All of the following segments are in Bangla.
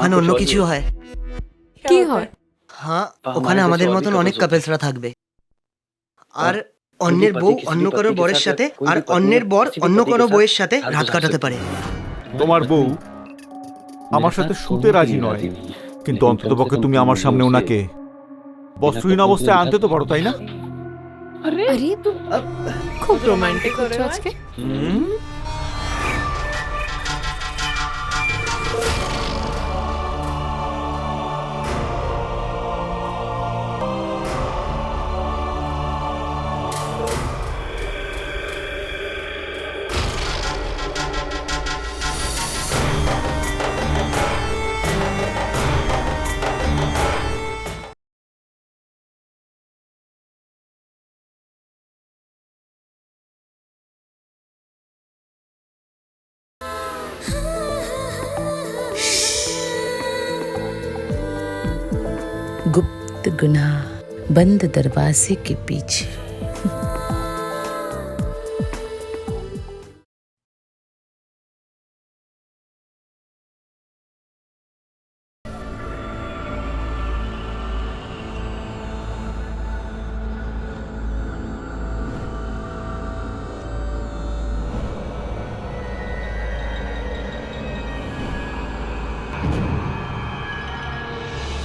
ওখানে অন্য কিছু হয়। কি হয়? হ্যাঁ, ওখানে আমাদের মতন অনেক কাপলসরা থাকবে, আর অন্যের বউ অন্য কারো বরের সাথে, আর অন্যের বর অন্য কারো বউয়ের সাথে রাত কাটাতে পারে। তোমার বউ আমার সাথে শুতে রাজি নয়, কিন্তু অন্ততপক্ষে তুমি আমার সামনে ওনাকে বস্ত্রহীন অবস্থায় আনতে তো পারো, তাই না? আরে খুব রোমান্টিক হচ্ছে আজকে। गुप्त गुनाह बंद दरवाजे के पीछे।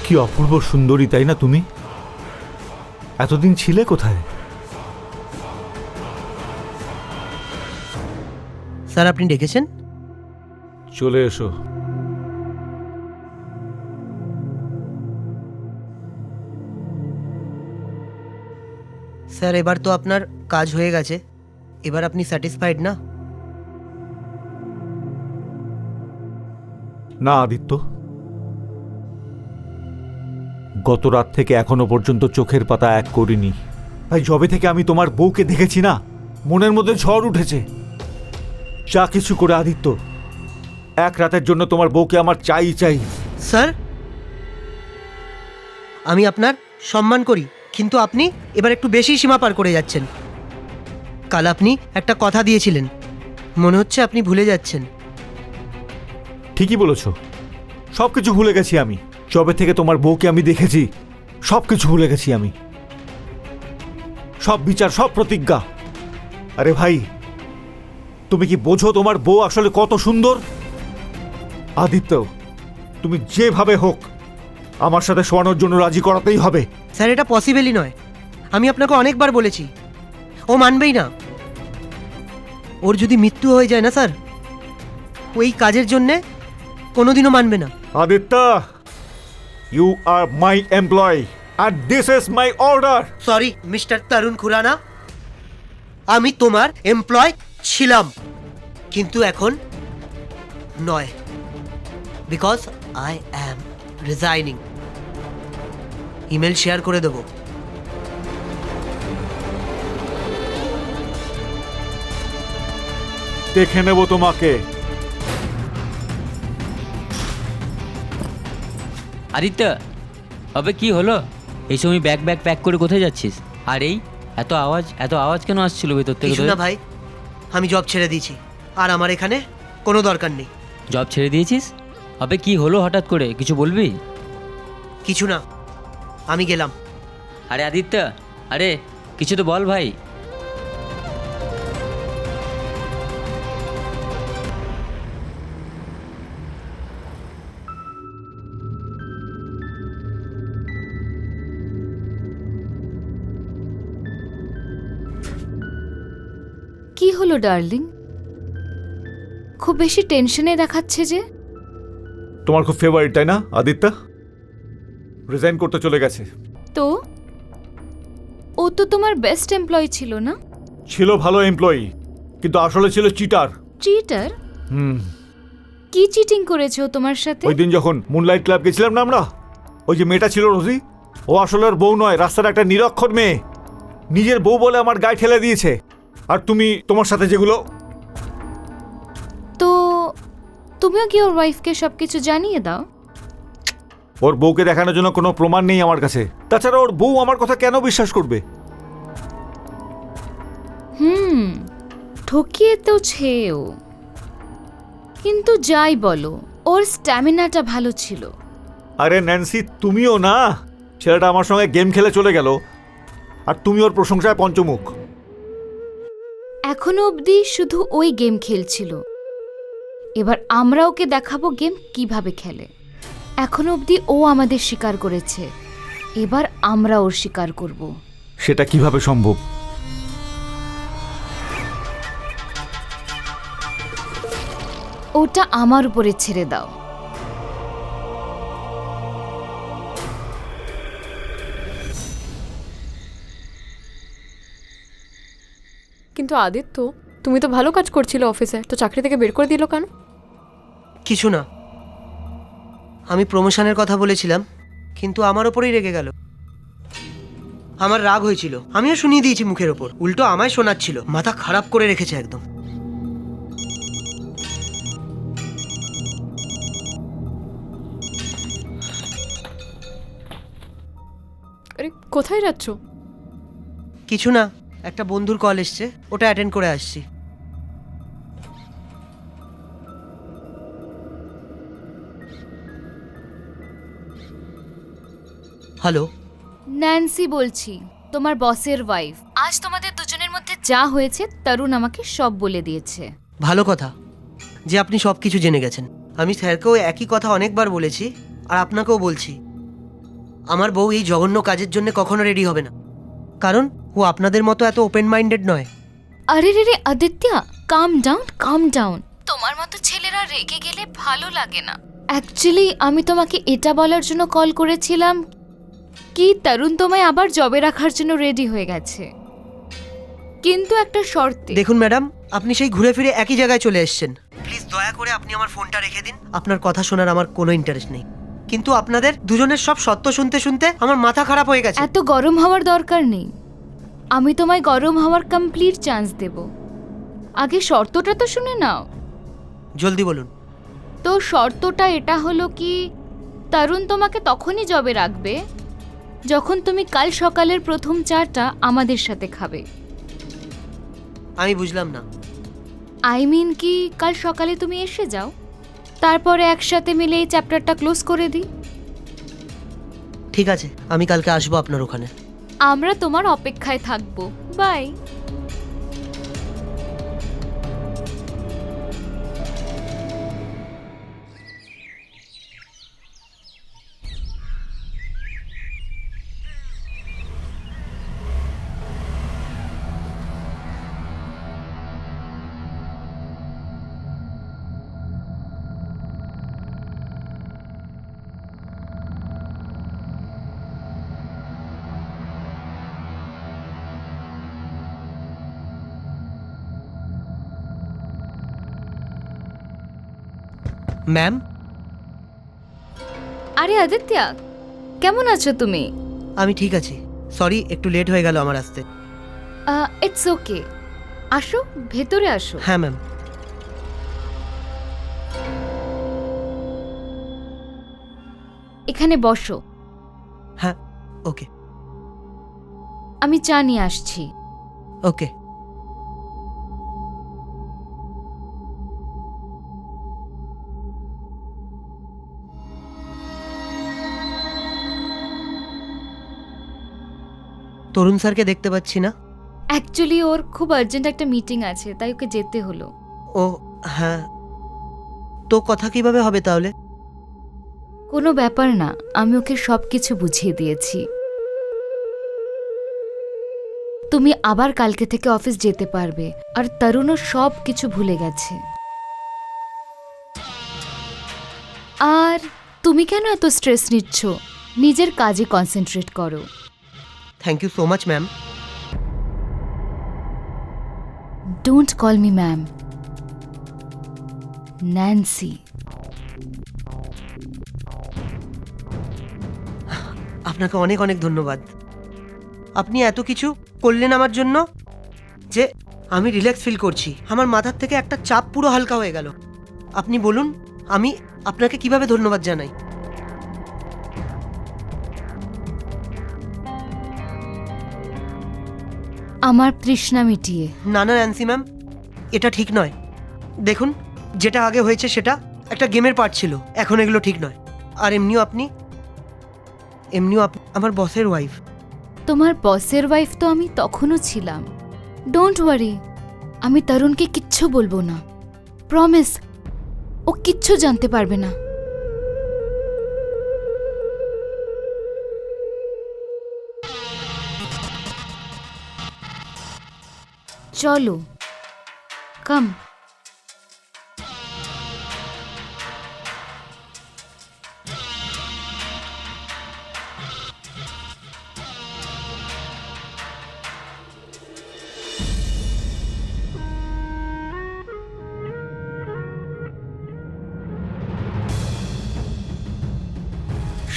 কি অপূর্ব সুন্দরী, তাই না? তুমি এতদিন ছিলে কোথায়? স্যার, আপনি ডেকেছেন? চলে এসো। স্যার, এবার তো আপনার কাজ হয়ে গেছে, এবার আপনি স্যাটিসফাইড না? না আদিত্য, গত রাত থেকে এখনো পর্যন্ত চোখের পাতা এক করিনি। ভাই, যবে থেকে আমি তোমার বউকে দেখেছি না, মনের মধ্যে ঝড় উঠেছে। যা কিছু করে আদিত্য, এক রাতের জন্য তোমার বউকে আমার চাই চাই। স্যার, আমি আপনার সম্মান করি, কিন্তু আপনি এবার একটু বেশি সীমা পার করে যাচ্ছেন। কাল আপনি একটা কথা দিয়েছিলেন, মনে হচ্ছে আপনি ভুলে যাচ্ছেন। ঠিকই বলেছ, সবকিছু ভুলে গেছি আমি। যবে থেকে তোমার বউকে আমি দেখেছি, সবকিছু ভুলে গেছি আমি। সব বিচার, সব প্রতিজ্ঞা। আরে ভাই, তুমি কি বোঝো তোমার বউ আসলে কত সুন্দর? আদিত্য, তুমি যেভাবে হোক আমার সাথে শোয়ানোর জন্য রাজি করাতেই হবে। স্যার, এটা পসিবলই নয়। আমি আপনাকে অনেকবার বলেছি, ও মানবেই না। ওর যদি মৃত্যু হয়ে যায় না স্যার, ওই কাজের জন্যে কোনোদিনও মানবে না। Aditya, you are my employee and this is my order. Sorry mister Tarun Khurana, আমি তোমার এমপ্লয় ছিলাম, কিন্তু এখন নয়, because I am resigning. Email share করে দেবো। দেখে নেব তোমাকে। আদিত্য, হবে কি হলো? এই সময় ব্যাগ প্যাক করে কোথায় যাচ্ছিস? আর এই এত আওয়াজ কেন আসছিল ভেতর থেকে? কিছু না ভাই, আমি জব ছেড়ে দিয়েছি, আর আমার এখানে কোনো দরকার নেই। জব ছেড়ে দিয়েছিস? হবে কি হলো হঠাৎ করে, কিছু বলবি? কিছু না, আমি গেলাম। আরে আদিত্য, আরে কিছু তো বল ভাই। কি হলো ডার্লিং? খুব বেশি টেনশনে দেখাচ্ছে যে। তোমার খুব ফেভারিট, তাই না আদিত্য? রিজাইন করতে চলে গেছে। তো ও তো তোমার বেস্ট এমপ্লয়ি ছিল না? ছিল ভালো এমপ্লয়ি, কিন্তু আসলে ছিল চিটার। চিটার? কি চিটিং করেছে ও তোমার সাথে? ওই দিন যখন মুনলাইট ক্লাব গেছিলাম না আমরা, ওই যে মেয়েটা ছিল রোজি, ও আসলে ওর বউ নয়, রাস্তার একটা নিরক্ষর মেয়ে। নিজের বউ বলে আমার গায়ে ঠেলে দিয়েছে। আর তুমি তোমার সাথে যেগুলো। তো তুমিও কি ওর ওয়াইফকে সবকিছু জানিয়ে দাও? ওর বউকে দেখানোর জন্য কোনো প্রমাণ নেই আমার কাছে। তাছাড়া ওর বউ আমার কথা কেন বিশ্বাস করবে? ঠকিয়ে তো ছেও, কিন্তু যাই বলো, ওর স্ট্যামিনাটা ভালো ছিল। আরে ন্যান্সি, তুমিও না, ছেলেটা আমার সঙ্গে গেম খেলে চলে গেল আর তুমি ওর প্রশংসায় পঞ্চমুখ। এখনো অবধি শুধু ওই গেম খেলছিল, এবার আমরা ওকে দেখাবো গেম কিভাবে খেলে। এখনো অবধি ও আমাদের শিকার করেছে, এবার আমরা ওর শিকার করব। সেটা কিভাবে সম্ভব? ওটা আমার উপরে ছেড়ে দাও। কিন্তু আদিত্য, তুমি তো ভালো কাজ করছিলে অফিসে, তো চাকরি থেকে বের করে দিল কেন? কিছু না, আমি প্রমোশনের কথা বলেছিলাম, কিন্তু আমার ওপরেই রেগে গেল। আমার রাগ হয়েছিল, আমিও শুনিয়ে দিয়েছি মুখের ওপর, উল্টো আমায় শোনাচ্ছিল। মাথা খারাপ করে রেখেছে একদম। আরে কোথায় যাচ্ছ? কিছু না, একটা বন্ধুর কল এসছে, ওটা অ্যাটেন্ড করে আসছি। হ্যালো, ন্যান্সি বলছি, তোমার বসের ওয়াইফ। আজ তোমাদের দুজনের মধ্যে যা হয়েছে তরুণ আমাকে সব বলে দিয়েছে। ভালো কথা যে আপনি সব কিছু জেনে গেছেন। আমি স্যারকেও একই কথা অনেকবার বলেছি, আর আপনাকেও বলছি, আমার বউ এই জঘন্য কাজের জন্য কখনো রেডি হবে না, কারণ ও আপনাদের মতো এত ওপেন মাইন্ডেড নয়। আরে রে রে আদিত্যা, কাম ডাউন কাম ডাউন। তোমার মতো ছেলেরা রেগে গেলে ভালো লাগে না। অ্যাকচুয়ালি আমি তোমাকে এটা বলার জন্য কল করেছিলাম কি তরুণ তোমায় আবার জবে রাখার জন্য রেডি হয়ে গেছে, কিন্তু একটা শর্তে। দেখুন ম্যাডাম, আপনি সেই ঘুরে ফিরে একই জায়গায় চলে এসেছেন। প্লিজ দয়া করে আপনি আমার ফোনটা রেখে দিন। আপনার কথা শোনার আমার কোনো ইন্টারেস্ট নেই, কিন্তু আপনাদের দুজনের সব সত্য শুনতে শুনতে আমার মাথা খারাপ হয়ে গেছে। এত গরম হওয়ার দরকার নেই, আমি তোমায় গরম হওয়ার কমপ্লিট চান্স দেব। আগে শর্তটা তো শুনে নাও। জলদি বলুন। তো শর্তটা এটা হলো কি, তরুণ তোমাকে তখনই জবে রাখবে যখন তুমি কাল সকালের প্রথম চাটা আমাদের সাথে খাবে। আমি বুঝলাম না। আই মিন কি, কাল সকালে তুমি এসে যাও, তারপরে একসাথে মিলে এই চ্যাপ্টারটা ক্লোজ করে দিই। ঠিক আছে, আমি কালকে আসবো আপনার ওখানে। আমরা তোমার অপেক্ষায় থাকবো। বাই। ম্যাম, আরে আদিত্যা, কেমন আছো তুমি? আমি ঠিক আছি। সরি, একটু লেট হয়ে গেল আমার আসতে। ইটস ওকে, আসো ভেতরে আসো। হ্যাঁ ম্যাম। এখানে বসো, হ্যাঁ, ওকে আমি চা নিয়ে আসছি। ওকে। তরুণ স্যারকে দেখতে পাচ্ছি না। অ্যাকচুয়ালি ওর খুব আর্জেন্ট একটা মিটিং আছে, তাই ওকে যেতে হলো। ও হ্যাঁ, তো কথা কিভাবে হবে তাহলে? কোনো ব্যাপার না, আমি ওকে সব কিছু বুঝিয়ে দিয়েছি। তুমি আবার কালকে থেকে অফিস যেতে পারবে, আর তরুণও সব কিছু ভুলে গেছে। আর তুমি কেন এত স্ট্রেস নিচ্ছ? নিজের কাজে কনসেন্ট্রেট করো। Thank you so much ma'am. Don't call me ma'am, Nancy. আপনাকে অনেক অনেক ধন্যবাদ। আপনি এত কিছু করলেন আমার জন্য যে আমি রিল্যাক্স ফিল করছি। আমার মাথার থেকে একটা চাপ পুরো হালকা হয়ে গেল। আপনি বলুন আমি আপনাকে কিভাবে ধন্যবাদ জানাই? আমার তৃষ্ণা মিটিয়ে। না না ন্যান্সি ম্যাম, এটা ঠিক নয়। দেখুন, যেটা আগে হয়েছে সেটা একটা গেমের পার্ট ছিল, এখন এগুলো ঠিক নয়। আর এমনিও আপনি আমার বসের ওয়াইফ। তোমার বসের ওয়াইফ তো আমি তখনও ছিলাম। ডোন্ট ওয়ারি, আমি তরুণকে কিচ্ছু বলবো না, প্রমিস। ও কিচ্ছু জানতে পারবে না। চলো, কাম।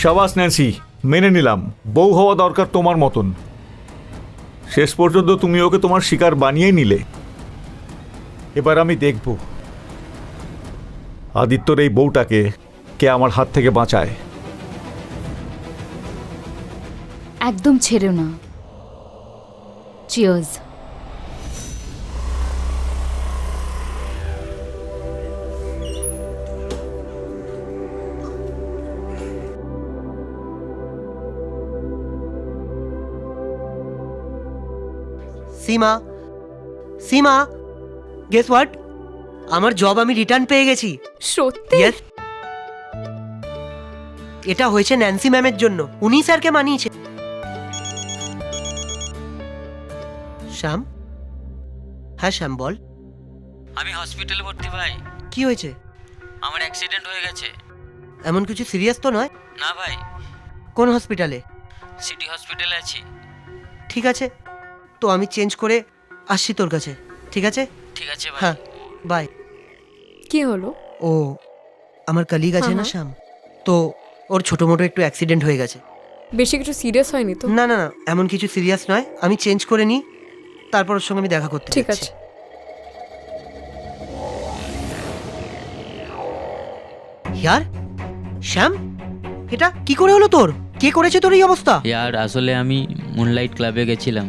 শাবাশ ন্যান্সি, মেনে নিলাম বউ হওয়া দরকার তোমার মতন। শেষ পর্যন্ত তুমি ওকে তোমার শিকার বানিয়ে নিলে। এবার আমি দেখব আদিত্যর এই বউটাকে কে আমার হাত থেকে বাঁচায়। একদম ছেড়ো না। Cheers. Seema, Seema, guess what? আমার জব আমি রিটার্ন পেয়ে গেছি। সত্যি? ইয়েস, এটা হয়েছে ন্যান্সি ম্যামের জন্য। উনি স্যারকে মানিয়েছে। শ্যাম, হ্যাঁ শ্যাম বল। আমি হসপিটালে ভর্তি ভাই। কি হয়েছে? আমার অ্যাক্সিডেন্ট হয়ে গেছে। এমন কিছু সিরিয়াস তো নয়? না ভাই, কোন হসপিটালে? সিটি হসপিটালে আছি। ঠিক আছে, তো আমি চেঞ্জ করে আসছি তোর কাছে। ঠিক আছে? ঠিক আছে ভাই। হ্যাঁ, বাই। কি হলো? ও আমার কলিগ আছে না হ্যাঁ। শ্যাম, তো ওর ছোটো মোটো একটু অ্যাক্সিডেন্ট হয়ে গেছে। বেশি কিছু সিরিয়াস হয়নি তো? না না না, এমন কিছু সিরিয়াস নয়। আমি চেঞ্জ করে নিই, তারপর ওর সঙ্গে আমি দেখা করতে ঠিক যাচ্ছি। আছে। ইয়ার শ্যাম, এটা কি করে হলো তোর? কে করেছে তোর এই অবস্থা? ইয়ার আসলে আমি মুনলাইট ক্লাবে গেছিলাম।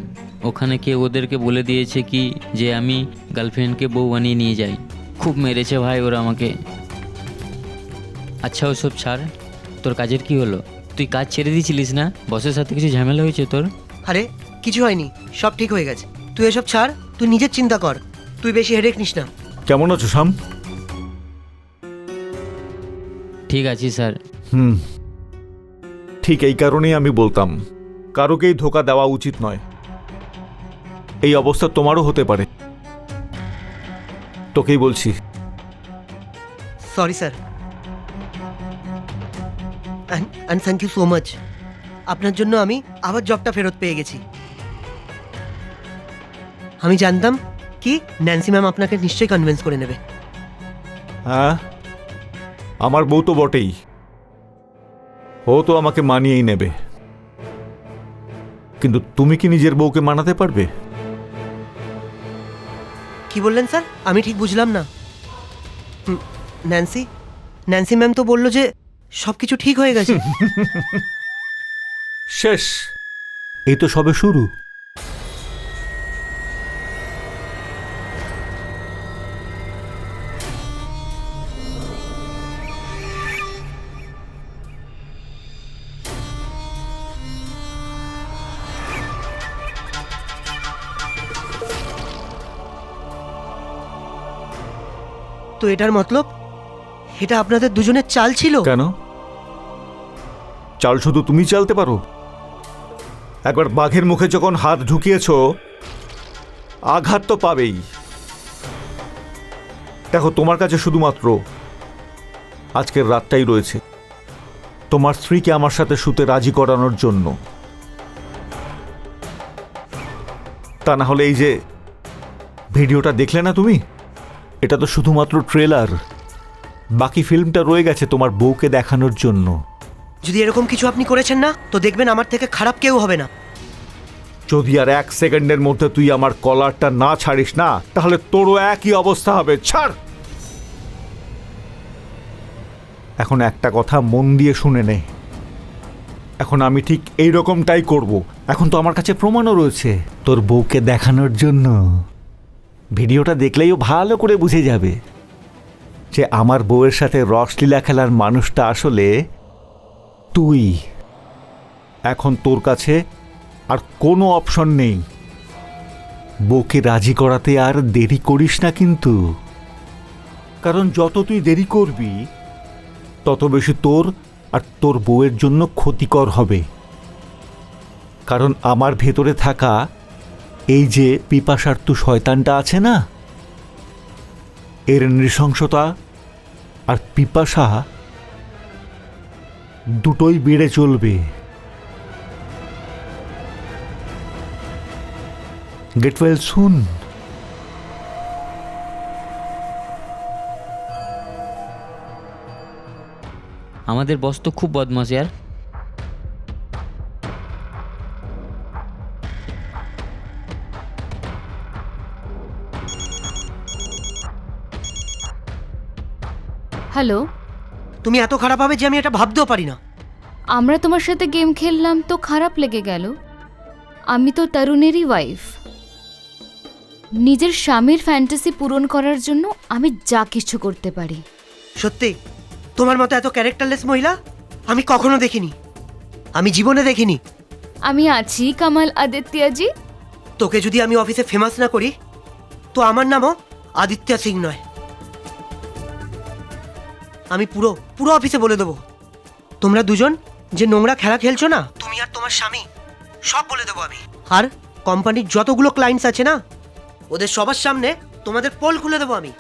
ওখানে কে ওদেরকে বলে দিয়েছে কি যে আমি গার্লফ্রেন্ডকে বউ বানিয়ে নিয়ে যাই। খুব মেরেছে ভাই ওরা আমাকে। আচ্ছা ওসব ছাড়, তোর কাজের কি হলো? তুই কাজ ছেড়ে দিয়েছিলিস না? বসের সাথে কিছু ঝামেলা হয়েছে তোর? আরে কিছু হয়নি, সব ঠিক হয়ে গেছে। তুই এসব ছাড়, তুই নিজের চিন্তা কর। তুই বেশি হেডেক নিস না। কেমন আছো শাম? ঠিক আছে স্যার। ঠিক এই কারণেই আমি বলতাম কারোকেই ধোকা দেওয়া উচিত নয়। এই অবস্থা তোমারও হতে পারে। তোকেই বলছি। Sorry sir, and thank you so much. আপনার জন্য আমি আবার জবটা ফেরত পেয়ে গেছি। আমি জানতাম কি ন্যান্সি ম্যাম আপনাকে নিশ্চয়ই কনভিন্স করে নেবে। হ্যাঁ, আমার বউ তো বটেই, ও তো আমাকে মানিয়েই নেবে। কিন্তু তুমি কি নিজের বউকে মানাতে পারবে? কি বললেন স্যার? আমি ঠিক বুঝলাম না। ন্যান্সি ম্যাম তো বললো যে সব কিছু ঠিক হয়ে গেছে। শেষ, এই তো সবে শুরু। তো এটার মতলব এটা আপনাদের দুজনের চাল ছিল? কেন? চাল শুধু তুমি চালতে পারো? একবার বাঘের মুখে যখন হাত ঢুকিয়েছো, আঘাত তো পাবেই। দেখো, তোমার কাছে শুধুমাত্র আজকের রাতটাই রয়েছে তোমার স্ত্রীকে আমার সাথে শুতে রাজি করানোর জন্য। তা না হলে এই যে ভিডিওটা দেখলে না তুমি, এটা তো শুধুমাত্র ট্রেলার। বাকি ফিল্মটা রয়ে গেছে তোমার বউকে দেখানোর জন্য। যদি এরকম কিছু আপনি করেছেন না, তো দেখবেন আমার থেকে খারাপ কেউ হবে না। যদি আর 1 সেকেন্ডের মধ্যে তুই আমার কলারটা না ছাড়িস না, তাহলে তোরও একই অবস্থা হবে। ছাড়। এখন একটা কথা মন দিয়ে শুনে নে, এখন আমি ঠিক এই রকমটাই করব। এখন তো আমার কাছে প্রমাণও রয়েছে তোর বউকে দেখানোর জন্য। ভিডিওটা দেখলেই ও ভালো করে বুঝে যাবে। যে আমার বউয়ের সাথে রসলীলা খেলার মানুষটা আসলে তুই। এখন তোর কাছে আর কোনো অপশন নেই। বউকে রাজি করাতে আর দেরি করিস না কিন্তু, কারণ যত তুই দেরি করবি তত বেশি তোর আর তোর বউয়ের জন্য ক্ষতিকর হবে। কারণ আমার ভেতরে থাকা এই যে পিপাসার্থ শয়তানটা আছে না, এর নৃশংসতা আর পিপাসা দুটোই বেড়ে চলবে। Get well soon. আমাদের বস তো খুব বদমাশ यार। হ্যালো, তুমি এত খারাপ হবে যে আমি এটা ভাবতেও পারি না। আমরা তোমার সাথে গেম খেললাম তো খারাপ লেগে গেল? আমি তো তরুণেরই ওয়াইফ। নিজের স্বামীর ফ্যান্টাসি পূরণ করার জন্য আমি যা কিছু করতে পারি। সত্যি তোমার মতো এত ক্যারেক্টারলেস মহিলা আমি কখনো দেখিনি, আমি জীবনে দেখিনি। আমি আছি কামাল আদিত্যজি। তোকে যদি আমি অফিসে ফেমাস না করি তো আমার নামও আদিত্য সিং নয়। আমি পুরো পুরো অফিসে বলে দেবো তোমরা দুজন যে নোংরা খেলা খেলছো না, তুমি আর তোমার স্বামী, সব বলে দেবো আমি। আর কোম্পানির যতগুলো ক্লায়েন্টস আছে না, ওদের সবার সামনে তোমাদের পোল খুলে দেবো আমি।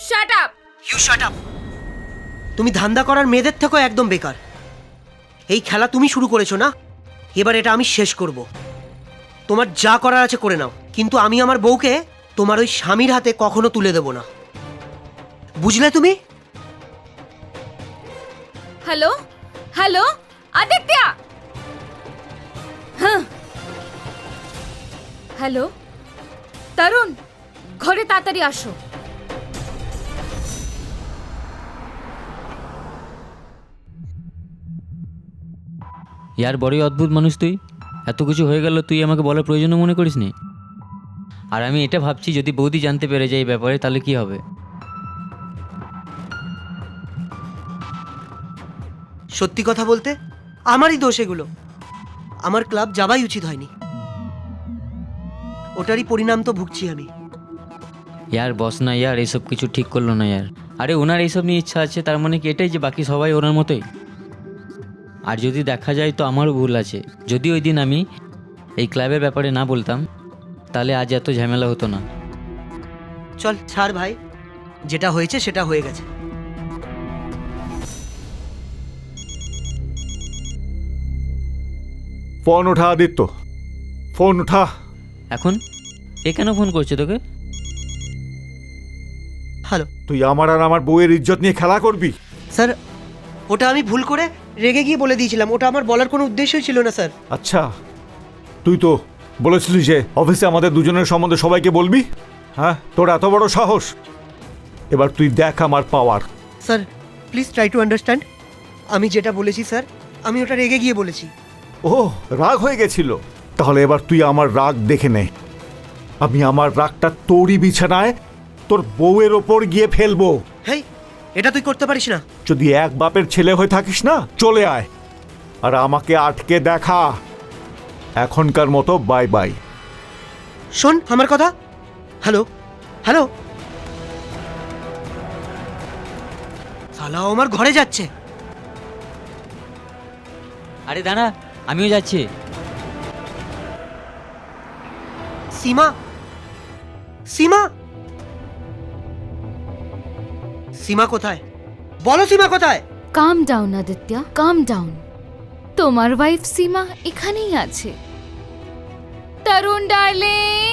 Shut up! You shut up! তুমি ধান্দা করার মেয়েদের থেকেও একদম বেকার। এই খেলা তুমি শুরু করেছো না, এবার এটা আমি শেষ করব। তোমার যা করার আছে করে নাও, কিন্তু আমি আমার বউকে তোমার ওই স্বামীর হাতে কখনো তুলে দেব না, বুঝলে তুমি? হ্যালো হ্যালো আদিত্য, হ্যাঁ হ্যালো তরুণ, ঘরে তাড়াতাড়ি আসো। यार বড়ই অদ্ভুত মানুষ তুই। এত কিছু হয়ে গেল, তুই আমাকে বলার প্রয়োজন মনে করিস নি। আর আমি এটা ভাবছি যদি বৌদি জানতে পেরে যায় এই ব্যাপারে তাহলে কি হবে। সত্যি কথা বলতে আমারই দোষ এগুলো। আমার ক্লাব যাওয়াই উচিত হয়নি, ওটারই পরিণাম তো ভুগছি আমি। यार বস না यार, এইসব কিছু ঠিক করলো না यार। আরে ওনার এইসব নিয়ে ইচ্ছা আছে, তার মানে কি এটাই যে বাকি সবাই ওনার মতোই? আর যদি দেখা যায় তো আমারও ভুল আছে। যদি ওই দিন আমি এই ক্লাবের ব্যাপারে না বলতাম তাহলে আজ এত ঝামেলা হতো না। চল ছাড় ভাই, যেটা হয়েছে সেটা হয়ে গেছে। ফোন ওঠা আদিত্য, ফোন ওঠা। এখন এ কেন ফোন করছে তোকে? হ্যালো তুই আমার আর আমার বউয়ের ইজ্জত নিয়ে খেলা করবি? স্যার, ওটা আমি ভুল করে রেগে গিয়ে বলে দিয়েছিলাম, ওটা আমার বলার কোনো উদ্দেশ্যই ছিল না স্যার। আচ্ছা, তুই তো বলেছিলি যে অফিসে আমাদের দুজনের সম্বন্ধে সবাইকে বলবি। হ্যাঁ, তোর এত বড় সাহস। এবার তুই দেখ আমার power. Sir please try to understand, আমি যেটা বলেছি স্যার, আমি ওটা রেগে গিয়ে বলেছি। ও, রাগ হয়ে গেছিল? তাহলে এবার তুই আমার রাগ দেখে নে। আমি আমার রাগটা তোরই বিছানায় তোর বউয়ের ওপর গিয়ে ফেলবো। হেই, এটা তুই করতে পারিস না। যদি এক বাপের ছেলে হয়ে থাকিস না, চলে আয় আর আমাকে আটকে দেখা। এখনকার মতো বাই বাই। শোন আমার কথা। হ্যালো হ্যালো, শালাও আমার ঘরে যাচ্ছে। আরে দাঁড়া, আমিও যাচ্ছি। সীমা, সীমা, সীমা কোথায়? বলো সীমা কোথায়? কাম ডাউন আদিত্য, কাম ডাউন। তোমার ওয়াইফ সীমা এখানেই আছে। তরুণ ডার্লিং,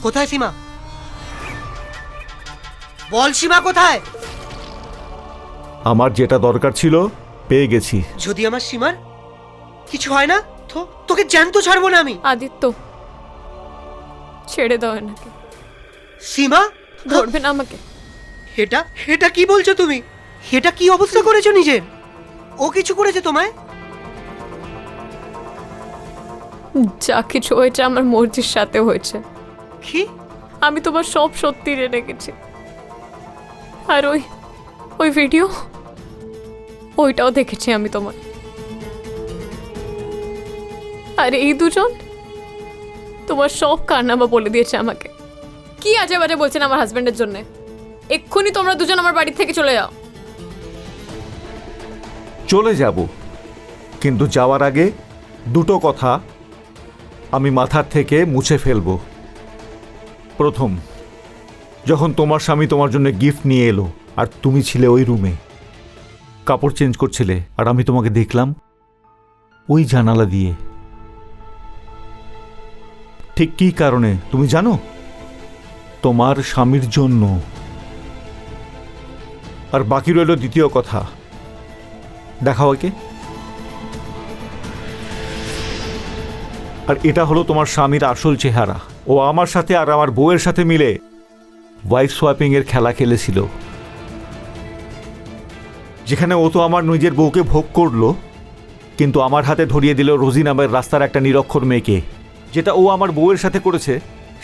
কোথায় সীমা? বল সীমা কোথায়? আমার যেটা দরকার ছিল পেয়ে গেছি। যদি আমার সীমার কিছু হয় না তো তোকে জ্যান্ত ছাড়বো না আমি। আদিত্য, ছেড়ে দাও এনাকে, সীমা, ধরবে না আমাকে। এটা এটা কি বলছো তুমি? এটা কি অবস্থা করেছো নিজের? ও কিছু করেছে তোমায়? যা কিছু হয়েছে আমার মর্জির সাথে হয়েছে। কি? আমি তোমার সব সত্যি জেনে গেছি। আর ওই ওই ভিডিও, ওইটাও দেখেছি আমি তোমার। আর এই দুজন তোমার সব কারনামা বলে দিয়েছে আমাকে। কি আজে বাজে বলছেন আমার হাজবেন্ডের জন্য। এক্ষুনি তোমরা দুজন আমার বাড়ি থেকে চলে যাও। চলে যাব, কিন্তু যাওয়ার আগে দুটো কথা আমি মাথার থেকে মুছে ফেলব। প্রথম, যখন তোমার স্বামী তোমার জন্য গিফট নিয়ে এলো আর তুমি ছিলে ওই রুমে, কাপড় চেঞ্জ করছিলে, আর আমি তোমাকে দেখলাম ওই জানালা দিয়ে। ঠিক কী কারণে তুমি জানো? তোমার স্বামীর জন্য। আর বাকি রইল দ্বিতীয় কথা, দেখাও একে। আর এটা হলো তোমার স্বামীর আসল চেহারা। ও আমার সাথে আর আমার বউয়ের সাথে মিলে ওয়াইফ সোয়াপিং এর খেলা খেলেছিল, যেখানে ও তো আমার নিজের বউকে ভোগ করলো, কিন্তু আমার হাতে ধরিয়ে দিল রোজি নামের রাস্তার একটা নিরক্ষর মেয়েকে। যেটা ও আমার বউয়ের সাথে করেছে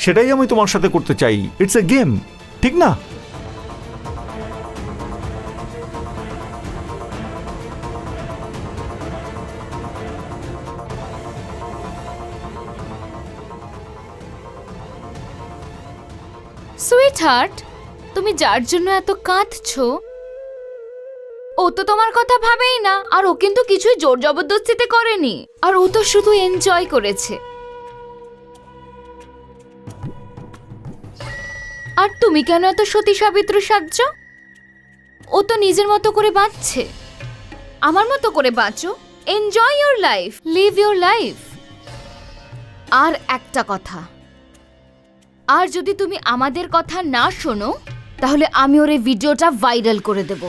সেটাই আমি তোমার সাথে করতে চাই। ইটস এ গেম, ঠিক না? সুইট হার্ট, তুমি যার জন্য এত কাঁদছো ও তো তোমার কথা ভাবেই না। আর ও কিন্তু কিছুই জোর জবরদস্তিতে করেনি, আর ও তো শুধু এনজয় করেছে। আর তুমি কেন এত সতী সাবিত্রী সাজছ? ও তো নিজের মতো করে বাঁচছে। আমার মতো করে বাঁচো, enjoy your life, live your life. আর একটা কথা, আর যদি তুমি আমাদের কথা না শোনো তাহলে আমি ওর এই ভিডিওটা ভাইরাল করে দেব।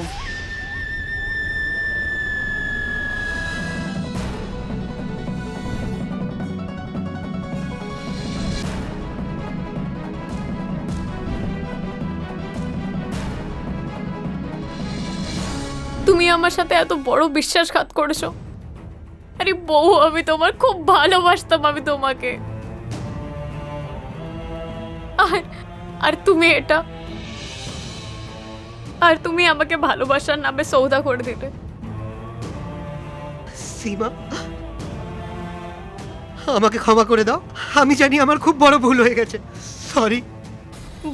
তুমি আমার সাথে এত বড় বিশ্বাসঘাত করেছো। আরে বউ, আমি তোমার খুব ভালোবাসতাম, আমি তোমাকে। আর আর তুমি এটা, আর তুমি আমাকে ভালোবাসার নামে সৌদা করে দিলে। সীমা, আমাকে ক্ষমা করে দাও। আমি জানি আমার খুব বড় ভুল হয়ে গেছে। সরি।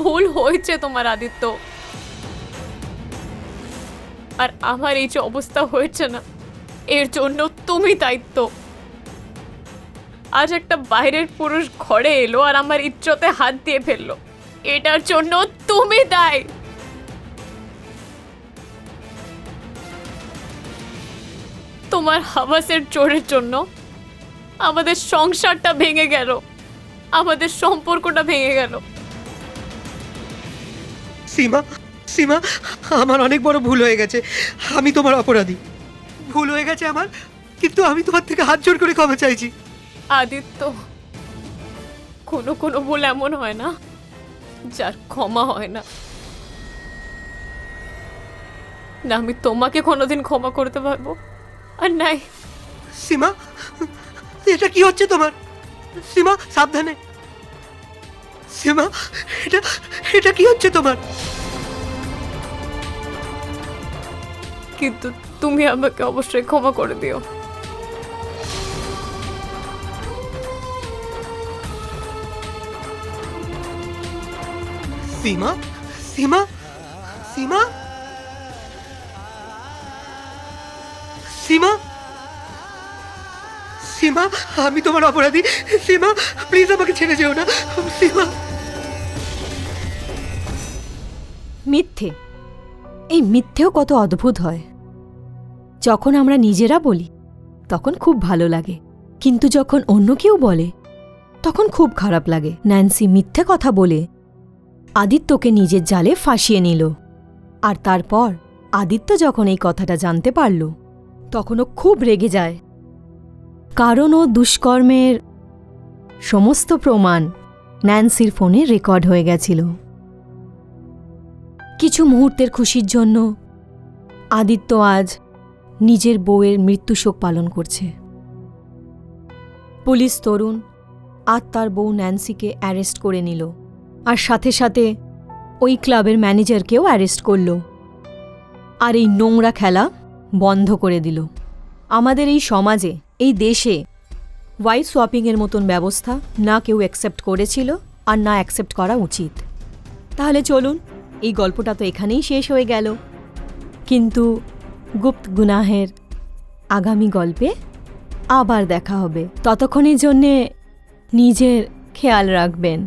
ভুল হয়েছে তোমার আদিত্য, আর আমার এই যে অবস্থা হয়েছে না, এর জন্য তুমি দায়িত্ব। আজ একটা বাইরের পুরুষ ঘরে এলো আর আমার ইজ্জতে হাত দিয়ে ফেললো, এটার জন্য তুমি দায়ী। তোমার হাওয়াসের জোরের জন্য আমাদের সংসারটা ভেঙে গেল, আমাদের সম্পর্কটা ভেঙে গেল। সীমা, সীমা, আমার অনেক বড় ভুল হয়ে গেছে। আমি তোমার অপরাধী। ভুল হয়ে গেছে আমার, কিন্তু আমি তোমার থেকে হাত জোড় করে ক্ষমা চাইছি। আদিত্য, কোনো কোনো ভুল এমন হয় না যার ক্ষমা হয় না। না আমি তোমাকে কোনোদিন ক্ষমা করতে পারবো, আর নাই। সীমা, এটা কি হচ্ছে তোমার? সীমা, সাবধানে। সীমা, এটা এটা কি হচ্ছে তোমার? কিন্তু তুমি আমাকে অবশ্যই ক্ষমা করে দিও। সীমা, সীমা, সীমা, সীমা, সীমা, আমি তোমার অপরাধী। সীমা, প্লিজ আমাকে ছেড়ে যেও না। সীমা। মিথ্যে, এই মিথ্যেও কত অদ্ভুত হয়। যখন আমরা নিজেরা বলি তখন খুব ভালো লাগে, কিন্তু যখন অন্য কেউ বলে তখন খুব খারাপ লাগে। ন্যান্সি মিথ্যে কথা বলে আদিত্যকে নিজের জালে ফাঁসিয়ে নিল, আর তারপর আদিত্য যখন এই কথাটা জানতে পারল তখন ও খুব রেগে যায়, কারণ ও দুষ্কর্মের সমস্ত প্রমাণ ন্যান্সির ফোনে রেকর্ড হয়ে গেছিল। কিছু মুহূর্তের খুশির জন্য আদিত্য আজ নিজের বউয়ের মৃত্যুশোক পালন করছে। পুলিশ তরুণ আর তার বউ ন্যান্সিকে অ্যারেস্ট করে নিল, আর সাথে সাথে ওই ক্লাবের ম্যানেজারকেও অ্যারেস্ট করল, আর এই নোংরা খেলা বন্ধ করে দিল। আমাদের এই সমাজে, এই দেশে ওয়াইফ সোয়াপিংয়ের মতন ব্যবস্থা না কেউ অ্যাকসেপ্ট করেছিল আর না অ্যাকসেপ্ট করা উচিত। তাহলে চলুন, এই গল্পটা তো এখানেই শেষ হয়ে গেল, কিন্তু গুপ্ত গুনাহের আগামী গল্পে আবার দেখা হবে। ততক্ষণের জন্যে নিজের খেয়াল রাখবেন।